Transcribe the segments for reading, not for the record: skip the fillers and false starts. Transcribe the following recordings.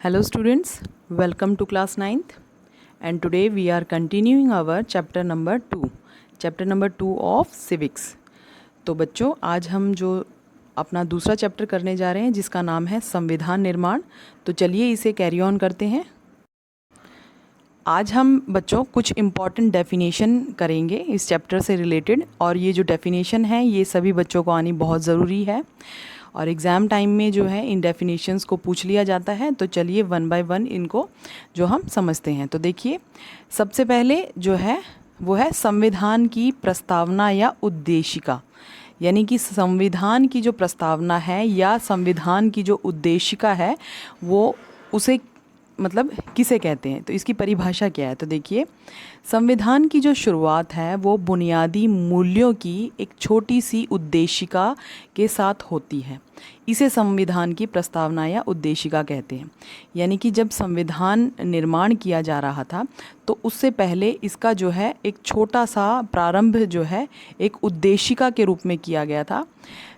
Hello students, welcome to class 9th and today we are continuing our chapter number 2 of civics। तो बच्चों आज हम जो अपना दूसरा चैप्टर करने जा रहे हैं जिसका नाम है संविधान निर्माण। तो चलिए इसे कैरी ऑन करते हैं। आज हम बच्चों कुछ इम्पॉर्टेंट डेफिनेशन करेंगे इस चैप्टर से रिलेटेड, और ये जो डेफिनेशन है ये सभी बच्चों को आनी बहुत ज़रूरी है और एग्ज़ाम टाइम में जो है इन डेफिनेशंस को पूछ लिया जाता है। तो चलिए वन बाय वन इनको जो हम समझते हैं। तो देखिए सबसे पहले जो है वो है संविधान की प्रस्तावना या उद्देशिका, यानी कि संविधान की जो प्रस्तावना है या संविधान की जो उद्देशिका है वो उसे मतलब किसे कहते हैं, तो इसकी परिभाषा क्या है। तो देखिए संविधान की जो शुरुआत है वो बुनियादी मूल्यों की एक छोटी सी उद्देशिका के साथ होती है, इसे संविधान की प्रस्तावना या उद्देशिका कहते हैं। यानी कि जब संविधान निर्माण किया जा रहा था तो उससे पहले इसका जो है एक छोटा सा प्रारंभ जो है एक उद्देशिका के रूप में किया गया था,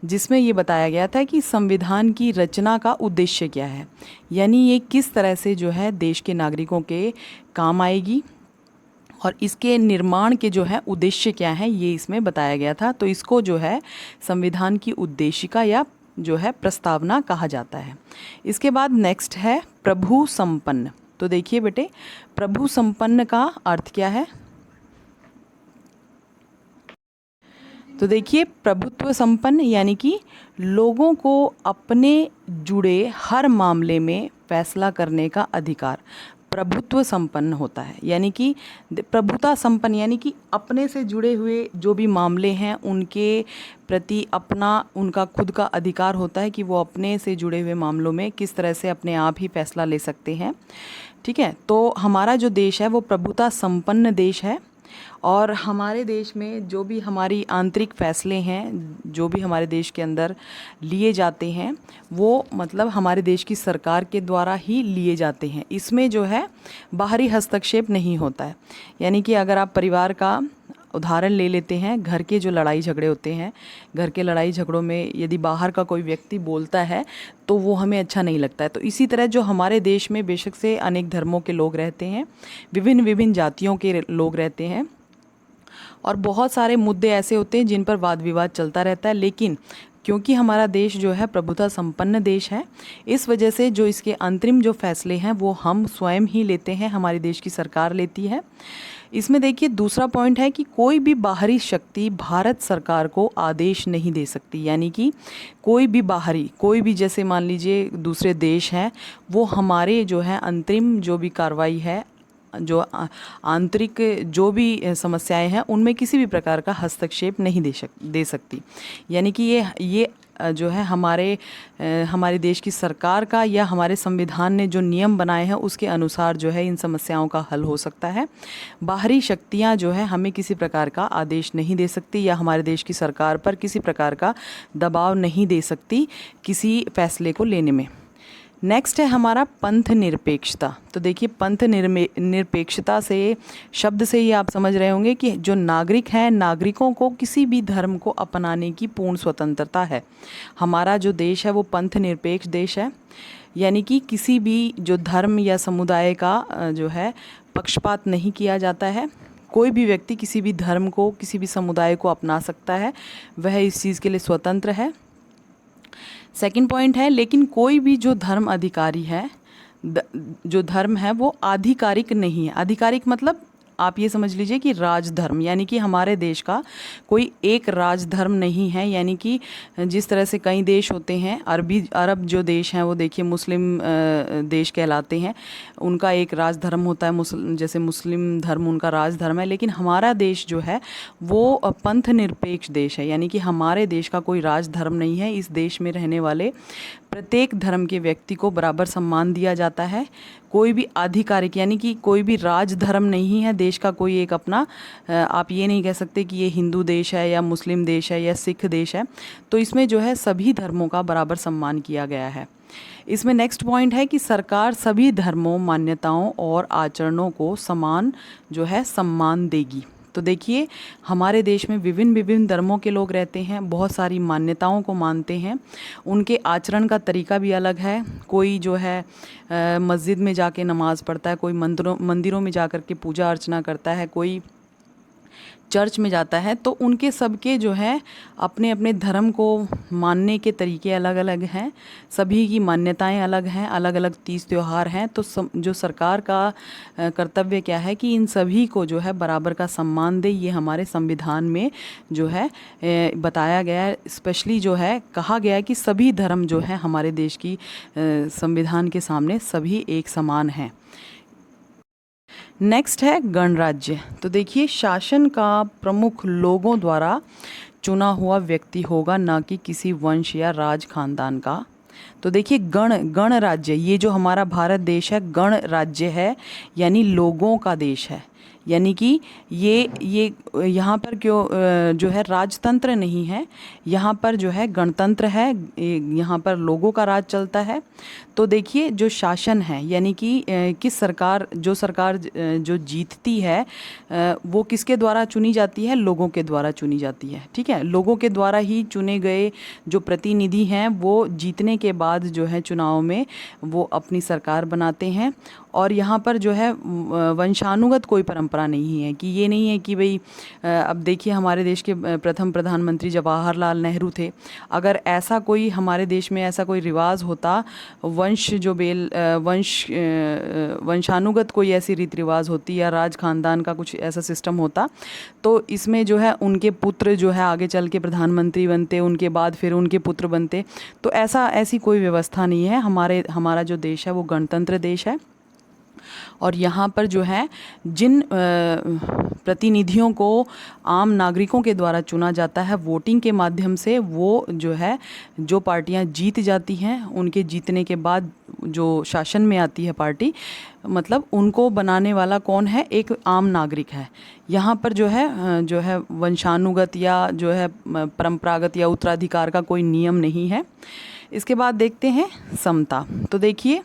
जिसमें ये बताया गया था कि संविधान की रचना का उद्देश्य क्या है, यानी ये किस तरह से जो है देश के नागरिकों के काम आएगी और इसके निर्माण के जो है उद्देश्य क्या है ये इसमें बताया गया था। तो इसको जो है संविधान की उद्देशिका या जो है प्रस्तावना कहा जाता है। इसके बाद नेक्स्ट है प्रभु संपन्न। तो देखिए बेटे प्रभु संपन्न का अर्थ क्या है। तो देखिए प्रभुत्व संपन्न यानी कि लोगों को अपने जुड़े हर मामले में फैसला करने का अधिकार प्रभुत्व संपन्न होता है। यानी कि प्रभुता संपन्न यानी कि अपने से जुड़े हुए जो भी मामले हैं उनके प्रति अपना उनका खुद का अधिकार होता है कि वो अपने से जुड़े हुए मामलों में किस तरह से अपने आप ही फैसला ले सकते हैं। ठीक है, तो हमारा जो देश है वो प्रभुता संपन्न देश है और हमारे देश में जो भी हमारी आंतरिक फैसले हैं जो भी हमारे देश के अंदर लिए जाते हैं वो मतलब हमारे देश की सरकार के द्वारा ही लिए जाते हैं। इसमें जो है बाहरी हस्तक्षेप नहीं होता है। यानी कि अगर आप परिवार का उदाहरण ले लेते हैं, घर के जो लड़ाई झगड़े होते हैं, घर के लड़ाई झगड़ों में यदि बाहर का कोई व्यक्ति बोलता है तो वो हमें अच्छा नहीं लगता है। तो इसी तरह जो हमारे देश में बेशक से अनेक धर्मों के लोग रहते हैं, विभिन्न विभिन्न जातियों के लोग रहते हैं और बहुत सारे मुद्दे ऐसे होते हैं जिन पर वाद विवाद चलता रहता है, लेकिन क्योंकि हमारा देश जो है प्रभुता संपन्न देश है, इस वजह से जो इसके अंतरिम जो फैसले हैं वो हम स्वयं ही लेते हैं, हमारे देश की सरकार लेती है। इसमें देखिए दूसरा पॉइंट है कि कोई भी बाहरी शक्ति भारत सरकार को आदेश नहीं दे सकती। यानी कि कोई भी जैसे मान लीजिए दूसरे देश हैं वो हमारे जो है अंतरिम जो भी कार्रवाई है, जो आंतरिक जो भी समस्याएं हैं उनमें किसी भी प्रकार का हस्तक्षेप नहीं दे सकती। यानी कि ये जो है हमारे देश की सरकार का या हमारे संविधान ने जो नियम बनाए हैं उसके अनुसार जो है इन समस्याओं का हल हो सकता है। बाहरी शक्तियां जो है हमें किसी प्रकार का आदेश नहीं दे सकती या हमारे देश की सरकार पर किसी प्रकार का दबाव नहीं दे सकती किसी फैसले को लेने में। नेक्स्ट है हमारा पंथ निरपेक्षता। तो देखिए पंथ निरपेक्षता से शब्द से ही आप समझ रहे होंगे कि जो नागरिक हैं नागरिकों को किसी भी धर्म को अपनाने की पूर्ण स्वतंत्रता है। हमारा जो देश है वो पंथ निरपेक्ष देश है, यानी कि किसी भी जो धर्म या समुदाय का जो है पक्षपात नहीं किया जाता है। कोई भी व्यक्ति किसी भी धर्म को किसी भी समुदाय को अपना सकता है, वह इस चीज़ के लिए स्वतंत्र है। सेकंड पॉइंट है लेकिन कोई भी जो धर्म अधिकारी है जो धर्म है वो आधिकारिक नहीं है। आधिकारिक मतलब आप ये समझ लीजिए कि राजधर्म, यानी कि हमारे देश का कोई एक राजधर्म नहीं है। यानी कि जिस तरह से कई देश होते हैं, अरब जो देश हैं वो देखिए मुस्लिम देश कहलाते हैं, उनका एक राजधर्म होता है, जैसे मुस्लिम धर्म उनका राजधर्म है। लेकिन हमारा देश जो है वो पंथ निरपेक्ष देश है, यानी कि हमारे देश का कोई राजधर्म नहीं है। इस देश में रहने वाले प्रत्येक धर्म के व्यक्ति को बराबर सम्मान दिया जाता है। कोई भी आधिकारिक यानी कि कोई भी राजधर्म नहीं है देश का कोई एक अपना। आप ये नहीं कह सकते कि ये हिंदू देश है या मुस्लिम देश है या सिख देश है। तो इसमें जो है सभी धर्मों का बराबर सम्मान किया गया है। इसमें नेक्स्ट पॉइंट है कि सरकार सभी धर्मों, मान्यताओं और आचरणों को समान जो है सम्मान देगी। तो तो देखिए हमारे देश में विभिन्न विभिन्न धर्मों के लोग रहते हैं, बहुत सारी मान्यताओं को मानते हैं, उनके आचरण का तरीका भी अलग है। कोई जो है मस्जिद में जाके नमाज़ पढ़ता है, कोई मंदिरों में जाकर के पूजा अर्चना करता है, कोई चर्च में जाता है। तो उनके सबके जो है अपने अपने धर्म को मानने के तरीके अलग अलग हैं, सभी की मान्यताएं अलग हैं, अलग अलग तीज त्यौहार हैं। तो जो सरकार का कर्तव्य क्या है कि इन सभी को जो है बराबर का सम्मान दे। ये हमारे संविधान में जो है बताया गया है, स्पेशली जो है कहा गया है कि सभी धर्म जो है हमारे देश की संविधान के सामने सभी एक समान हैं। नेक्स्ट है गणराज्य। तो देखिए शासन का प्रमुख लोगों द्वारा चुना हुआ व्यक्ति होगा, ना कि किसी वंश या राज खानदान का। तो देखिए गणराज्य, ये जो हमारा भारत देश है गणराज्य है, यानी लोगों का देश है। यानी कि ये यहाँ पर क्यों जो है राजतंत्र नहीं है, यहाँ पर जो है गणतंत्र है, यहाँ पर लोगों का राज चलता है। तो देखिए जो शासन है यानी कि किस सरकार जो जीतती है वो किसके द्वारा चुनी जाती है, लोगों के द्वारा चुनी जाती है। ठीक है, लोगों के द्वारा ही चुने गए जो प्रतिनिधि हैं वो जीतने के बाद जो है चुनाव में वो अपनी सरकार बनाते हैं। और यहाँ पर जो है वंशानुगत कोई परंपरा नहीं है, कि ये नहीं है कि भाई अब देखिए हमारे देश के प्रथम प्रधानमंत्री जवाहरलाल नेहरू थे। अगर ऐसा कोई हमारे देश में ऐसा कोई रिवाज होता, वंशानुगत कोई ऐसी रीति रिवाज होती या राज खानदान का कुछ ऐसा सिस्टम होता, तो इसमें जो है उनके पुत्र जो है आगे चल के प्रधानमंत्री बनते, उनके बाद फिर उनके पुत्र बनते। तो ऐसी कोई व्यवस्था नहीं है। हमारा जो देश है वो गणतंत्र देश है। और यहाँ पर जो है जिन प्रतिनिधियों को आम नागरिकों के द्वारा चुना जाता है वोटिंग के माध्यम से, वो जो है जो पार्टियाँ जीत जाती हैं उनके जीतने के बाद जो शासन में आती है पार्टी, मतलब उनको बनाने वाला कौन है, एक आम नागरिक है। यहाँ पर जो है वंशानुगत या जो है परंपरागत या उत्तराधिकार का कोई नियम नहीं है। इसके बाद देखते हैं समता। तो देखिए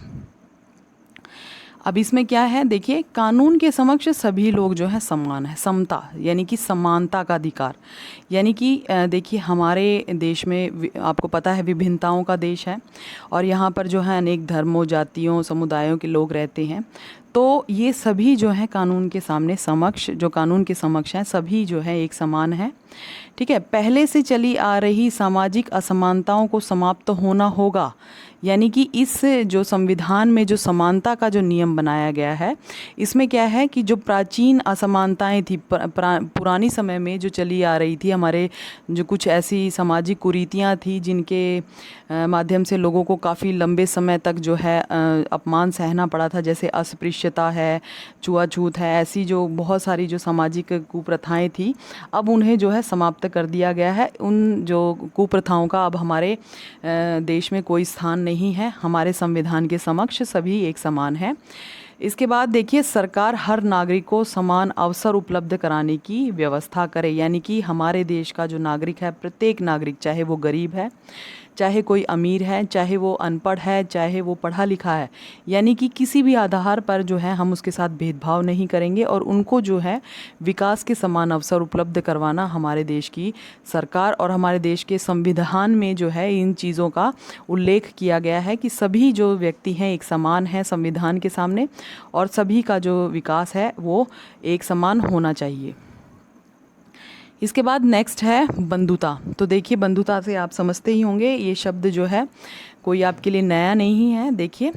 अब इसमें क्या है, देखिए कानून के समक्ष सभी लोग जो है समान है। समता यानी कि समानता का अधिकार, यानी कि देखिए हमारे देश में आपको पता है विभिन्नताओं का देश है और यहाँ पर जो है अनेक धर्मों, जातियों, समुदायों के लोग रहते हैं। तो ये सभी जो है कानून के सामने जो कानून के समक्ष हैं सभी जो है एक समान है। ठीक है, पहले से चली आ रही सामाजिक असमानताओं को समाप्त होना होगा। यानी कि इस जो संविधान में जो समानता का जो नियम बनाया गया है, इसमें क्या है कि जो प्राचीन असमानताएं थी पुरानी समय में जो चली आ रही थी, हमारे जो कुछ ऐसी सामाजिक कुरीतियां थी जिनके माध्यम से लोगों को काफ़ी लंबे समय तक जो है अपमान सहना पड़ा था, जैसे अस्पृश्यता है, छुआछूत है, ऐसी जो बहुत सारी जो सामाजिक कुप्रथाएं थी, अब उन्हें जो है समाप्त कर दिया गया है। उन जो कुप्रथाओं का अब हमारे देश में कोई स्थान नहीं है। हमारे संविधान के समक्ष सभी एक समान है। इसके बाद देखिए सरकार हर नागरिक को समान अवसर उपलब्ध कराने की व्यवस्था करे। यानी कि हमारे देश का जो नागरिक है, प्रत्येक नागरिक, चाहे वो गरीब है, चाहे कोई अमीर है, चाहे वो अनपढ़ है, चाहे वो पढ़ा लिखा है, यानी कि किसी भी आधार पर जो है हम उसके साथ भेदभाव नहीं करेंगे और उनको जो है विकास के समान अवसर उपलब्ध करवाना हमारे देश की सरकार और हमारे देश के संविधान में जो है इन चीज़ों का उल्लेख किया गया है कि सभी जो व्यक्ति हैं एक समान हैं संविधान के सामने और सभी का जो विकास है वो एक समान होना चाहिए। इसके बाद नेक्स्ट है बंधुता। तो देखिए बंधुता से आप समझते ही होंगे, ये शब्द जो है कोई आपके लिए नया नहीं है। देखिए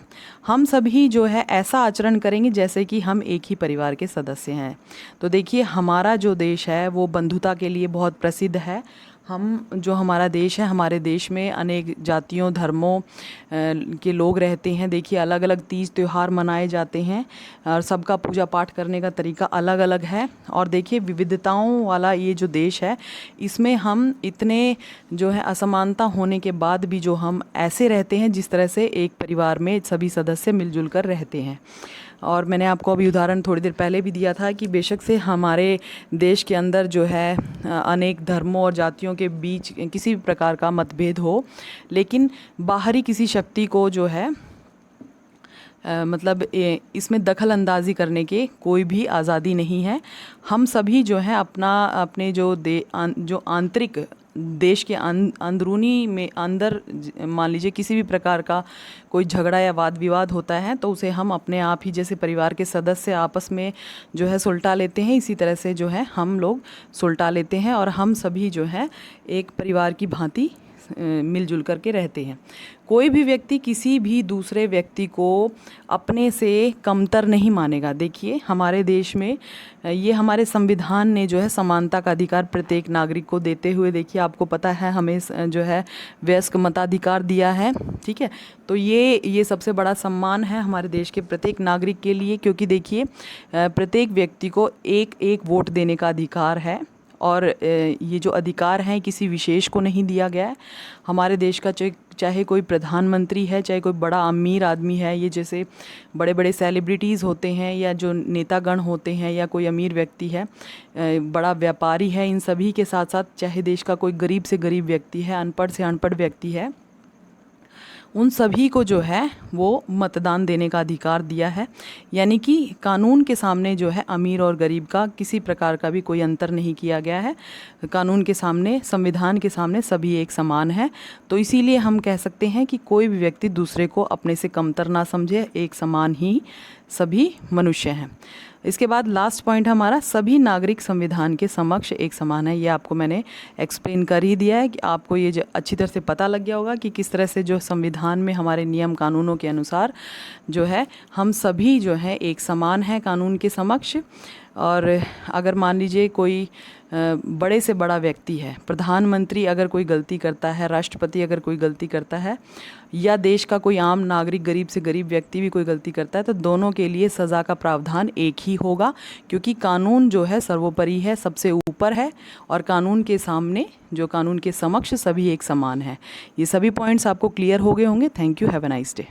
हम सभी जो है ऐसा आचरण करेंगे जैसे कि हम एक ही परिवार के सदस्य हैं। तो देखिए हमारा जो देश है वो बंधुता के लिए बहुत प्रसिद्ध है। हमारा देश है, हमारे देश में अनेक जातियों, धर्मों के लोग रहते हैं। देखिए अलग अलग तीज त्यौहार मनाए जाते हैं और सबका पूजा पाठ करने का तरीका अलग अलग है। और देखिए विविधताओं वाला ये जो देश है, इसमें हम इतने जो है असमानता होने के बाद भी जो हम ऐसे रहते हैं जिस तरह से एक परिवार में सभी सदस्य मिलजुल कर रहते हैं। और मैंने आपको अभी उदाहरण थोड़ी देर पहले भी दिया था कि बेशक से हमारे देश के अंदर जो है अनेक धर्मों और जातियों के बीच किसी भी प्रकार का मतभेद हो, लेकिन बाहरी किसी शक्ति को जो है मतलब इसमें दखल अंदाज़ी करने के कोई भी आज़ादी नहीं है। हम सभी जो है अपने जो आंतरिक देश के अंदरूनी में अंदर मान लीजिए किसी भी प्रकार का कोई झगड़ा या वाद विवाद होता है तो उसे हम अपने आप ही जैसे परिवार के सदस्य आपस में जो है सुलझा लेते हैं, इसी तरह से जो है हम लोग सुलझा लेते हैं और हम सभी जो है एक परिवार की भांति मिलजुल करके रहते हैं। कोई भी व्यक्ति किसी भी दूसरे व्यक्ति को अपने से कमतर नहीं मानेगा। देखिए हमारे देश में ये हमारे संविधान ने जो है समानता का अधिकार प्रत्येक नागरिक को देते हुए, देखिए आपको पता है हमें जो है वयस्क मताधिकार दिया है, ठीक है। तो ये सबसे बड़ा सम्मान है हमारे देश के प्रत्येक नागरिक के लिए, क्योंकि देखिए प्रत्येक व्यक्ति को एक एक वोट देने का अधिकार है और ये जो अधिकार हैं किसी विशेष को नहीं दिया गया है। हमारे देश का चाहे कोई प्रधानमंत्री है, चाहे कोई बड़ा अमीर आदमी है, ये जैसे बड़े बड़े सेलिब्रिटीज़ होते हैं या जो नेतागण होते हैं या कोई अमीर व्यक्ति है, बड़ा व्यापारी है, इन सभी के साथ साथ चाहे देश का कोई गरीब से गरीब व्यक्ति है, अनपढ़ से अनपढ़ व्यक्ति है, उन सभी को जो है वो मतदान देने का अधिकार दिया है। यानी कि कानून के सामने जो है अमीर और गरीब का किसी प्रकार का भी कोई अंतर नहीं किया गया है। कानून के सामने, संविधान के सामने सभी एक समान है। तो इसीलिए हम कह सकते हैं कि कोई भी व्यक्ति दूसरे को अपने से कमतर ना समझे, एक समान ही सभी मनुष्य हैं। इसके बाद लास्ट पॉइंट हमारा, सभी नागरिक संविधान के समक्ष एक समान है। ये आपको मैंने एक्सप्लेन कर ही दिया है कि आपको ये अच्छी तरह से पता लग गया होगा कि किस तरह से जो संविधान में हमारे नियम कानूनों के अनुसार जो है हम सभी जो है एक समान है कानून के समक्ष। और अगर मान लीजिए कोई बड़े से बड़ा व्यक्ति है, प्रधानमंत्री अगर कोई गलती करता है, राष्ट्रपति अगर कोई गलती करता है, या देश का कोई आम नागरिक गरीब से गरीब व्यक्ति भी कोई गलती करता है, तो दोनों के लिए सज़ा का प्रावधान एक ही होगा, क्योंकि कानून जो है सर्वोपरि है, सबसे ऊपर है और कानून के सामने जो कानून के समक्ष सभी एक समान है। ये सभी पॉइंट्स आपको क्लियर हो गए होंगे। Thank you, have a nice day.